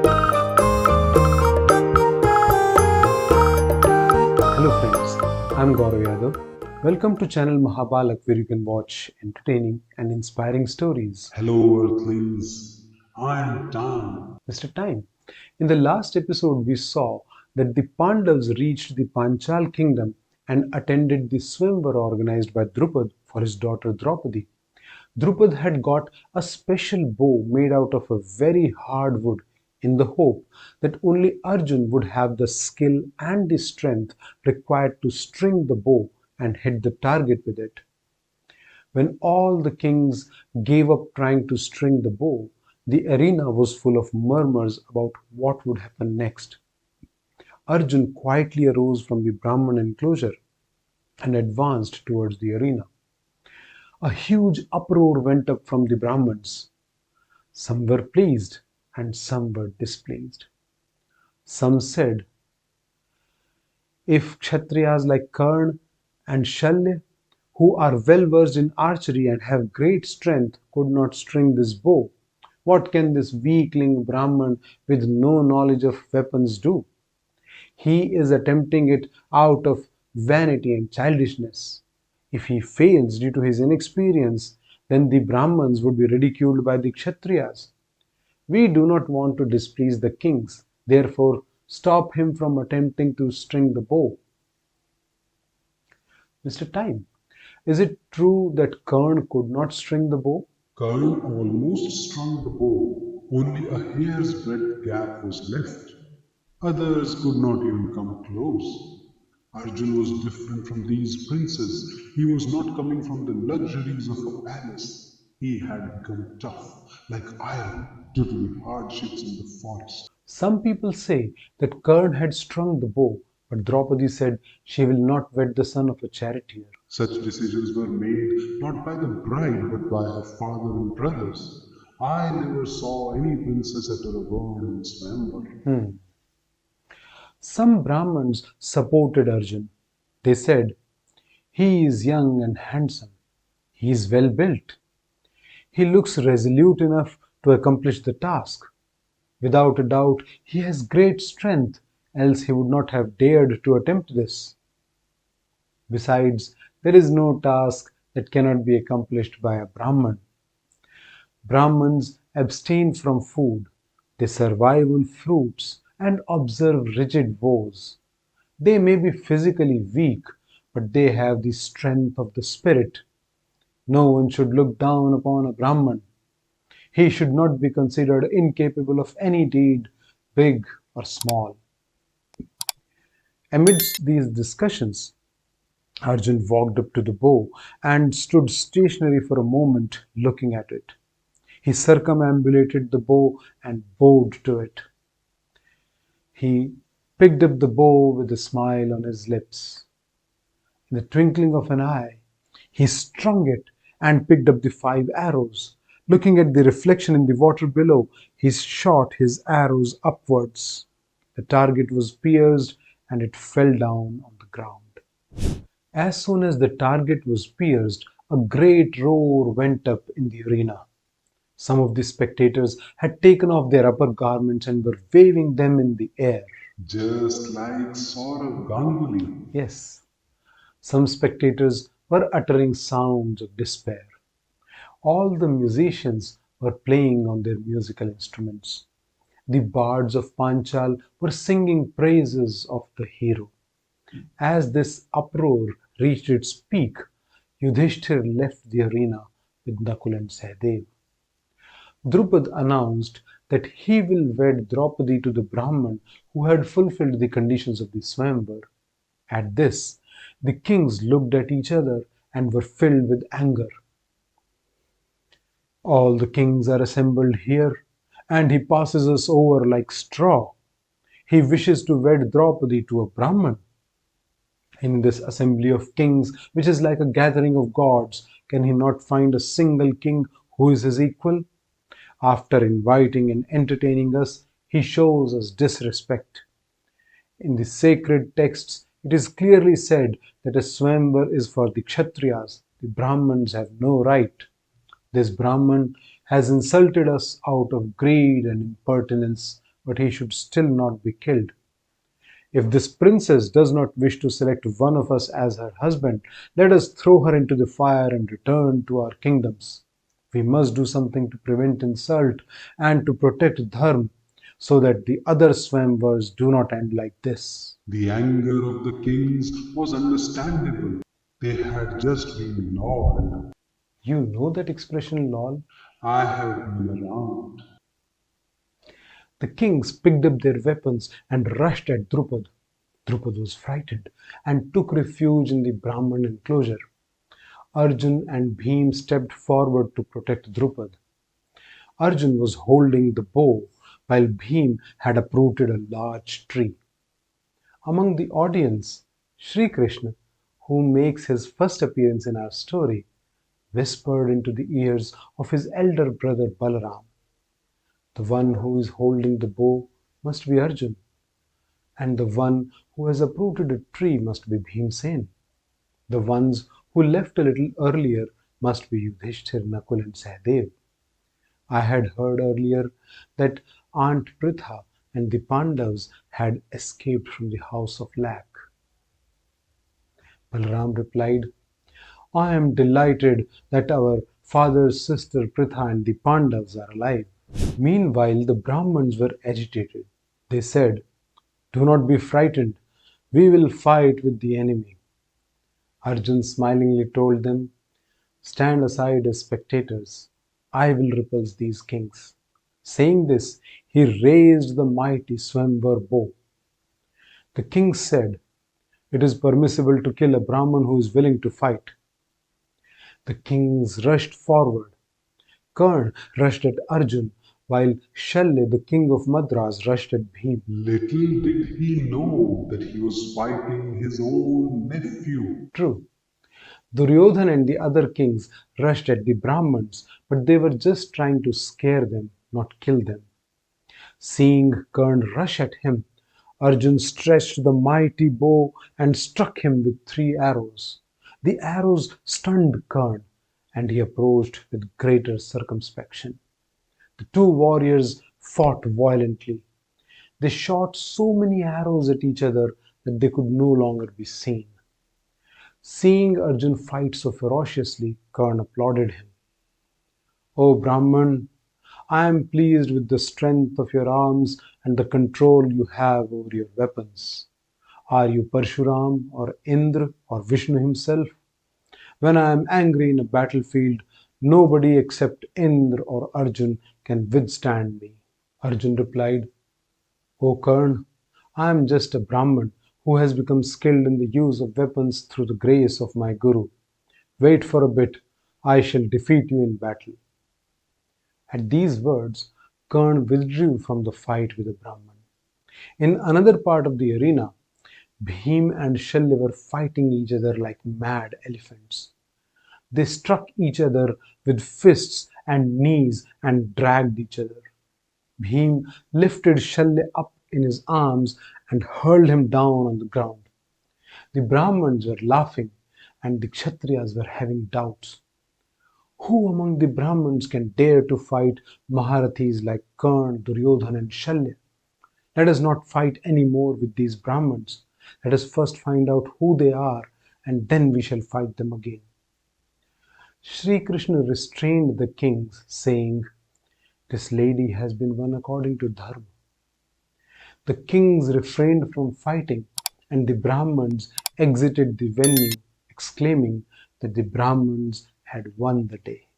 Hello friends, I'm Gaurav Yadav. Welcome to channel Mahabalak, where you can watch entertaining and inspiring stories. Hello, Earthlings. I'm Tan. Mr. Time. In the last episode, we saw that the Pandavas reached the Panchal kingdom and attended the Swayamvara organized by Drupada for his daughter Draupadi. Drupada had got a special bow made out of a very hard wood in the hope that only Arjun would have the skill and the strength required to string the bow and hit the target with it. When all the kings gave up trying to string the bow, the arena was full of murmurs about what would happen next. Arjun quietly arose from the Brahman enclosure and advanced towards the arena. A huge uproar went up from the Brahmins. Some were pleased and some were displeased. Some said, if Kshatriyas like Karna and Shalya, who are well versed in archery and have great strength, could not string this bow, what can this weakling Brahman with no knowledge of weapons do? He is attempting it out of vanity and childishness. If he fails due to his inexperience, then the Brahmans would be ridiculed by the Kshatriyas. We do not want to displease the kings, therefore stop him from attempting to string the bow. Mr. Time, is it true that Karna could not string the bow? Karna almost strung the bow. Only a hair's breadth gap was left. Others could not even come close. Arjun was different from these princes. He was not coming from the luxuries of a palace. He had become tough, like iron, due to the hardships in the forest. Some people say that Karna had strung the bow, but Draupadi said she will not wed the son of a charioteer. Such decisions were made not by the bride but by her father and brothers. I never saw any princess utter a word in Swayamvara. Some Brahmins supported Arjun. They said, he is young and handsome. He is well built. He looks resolute enough to accomplish the task. Without a doubt, he has great strength, else he would not have dared to attempt this. Besides, there is no task that cannot be accomplished by a Brahman. Brahmins abstain from food, they survive on fruits and observe rigid vows. They may be physically weak, but they have the strength of the spirit. No one should look down upon a Brahman. He should not be considered incapable of any deed, big or small. Amidst these discussions, Arjun walked up to the bow and stood stationary for a moment looking at it. He circumambulated the bow and bowed to it. He picked up the bow with a smile on his lips. In the twinkling of an eye, he strung it and picked up the 5 arrows. Looking at the reflection in the water below, he shot his arrows upwards. The target was pierced and it fell down on the ground. As soon as the target was pierced, a great roar went up in the arena. Some of the spectators had taken off their upper garments and were waving them in the air. Just like Saurav Ganguly. Yes, some spectators were uttering sounds of despair. All the musicians were playing on their musical instruments. The bards of Panchal were singing praises of the hero. As this uproar reached its peak, Yudhishthir left the arena with Nakul and Sahadev. Drupada announced that he will wed Draupadi to the Brahman who had fulfilled the conditions of the Swayamvar. At this, the kings looked at each other and were filled with anger. All the kings are assembled here, and he passes us over like straw. He wishes to wed Draupadi to a Brahman. In this assembly of kings, which is like a gathering of gods, can he not find a single king who is his equal? After inviting and entertaining us, he shows us disrespect. In the sacred texts, it is clearly said that a Swayamvar is for the Kshatriyas. The Brahmins have no right. This Brahman has insulted us out of greed and impertinence but he should still not be killed. If this princess does not wish to select one of us as her husband, let us throw her into the fire and return to our kingdoms. We must do something to prevent insult and to protect Dharma so that the other Swayamvars do not end like this. The anger of the kings was understandable. They had just been loyal. You know that expression, lol? I have been around. The kings picked up their weapons and rushed at Drupada. Drupada was frightened and took refuge in the Brahman enclosure. Arjun and Bhim stepped forward to protect Drupada. Arjun was holding the bow while Bhim had uprooted a large tree. Among the audience, Sri Krishna, who makes his first appearance in our story, whispered into the ears of his elder brother Balaram. The one who is holding the bow must be Arjun, and the one who has uprooted a tree must be Bhimsen. The ones who left a little earlier must be Yudhishthir, Nakul, and Sahadev. I had heard earlier that Aunt Pritha and the Pandavas had escaped from the house of Lak. Balaram replied, I am delighted that our father's sister Pritha and the Pandavas are alive. Meanwhile, the Brahmins were agitated. They said, do not be frightened. We will fight with the enemy. Arjun smilingly told them, stand aside as spectators. I will repulse these kings. Saying this, he raised the mighty Swayamvar bow. The king said, it is permissible to kill a Brahman who is willing to fight. The kings rushed forward. Karna rushed at Arjun, while Shalya, the king of Madras, rushed at Bhim. Little did he know that he was fighting his own nephew. True. Duryodhan and the other kings rushed at the Brahmins, but they were just trying to scare them, not kill them. Seeing Karna rush at him, Arjun stretched the mighty bow and struck him with 3 arrows. The arrows stunned Karna, and he approached with greater circumspection. The 2 warriors fought violently. They shot so many arrows at each other that they could no longer be seen. Seeing Arjun fight so ferociously, Karna applauded him. O Brahman, I am pleased with the strength of your arms and the control you have over your weapons. Are you Parshuram or Indra or Vishnu himself? When I am angry in a battlefield, nobody except Indra or Arjun can withstand me. Arjun replied, O Karna, I am just a Brahman who has become skilled in the use of weapons through the grace of my Guru. Wait for a bit, I shall defeat you in battle. At these words, Karna withdrew from the fight with the Brahman. In another part of the arena, Bhim and Shalya were fighting each other like mad elephants. They struck each other with fists and knees and dragged each other. Bhim lifted Shalya up in his arms and hurled him down on the ground. The Brahmins were laughing and the Kshatriyas were having doubts. Who among the Brahmins can dare to fight Maharathis like Karna, Duryodhan and Shalya? Let us not fight any more with these Brahmins. Let us first find out who they are and then we shall fight them again. Sri Krishna restrained the kings, saying, this lady has been won according to Dharma. The kings refrained from fighting and the Brahmins exited the venue, exclaiming that the Brahmins had won the day.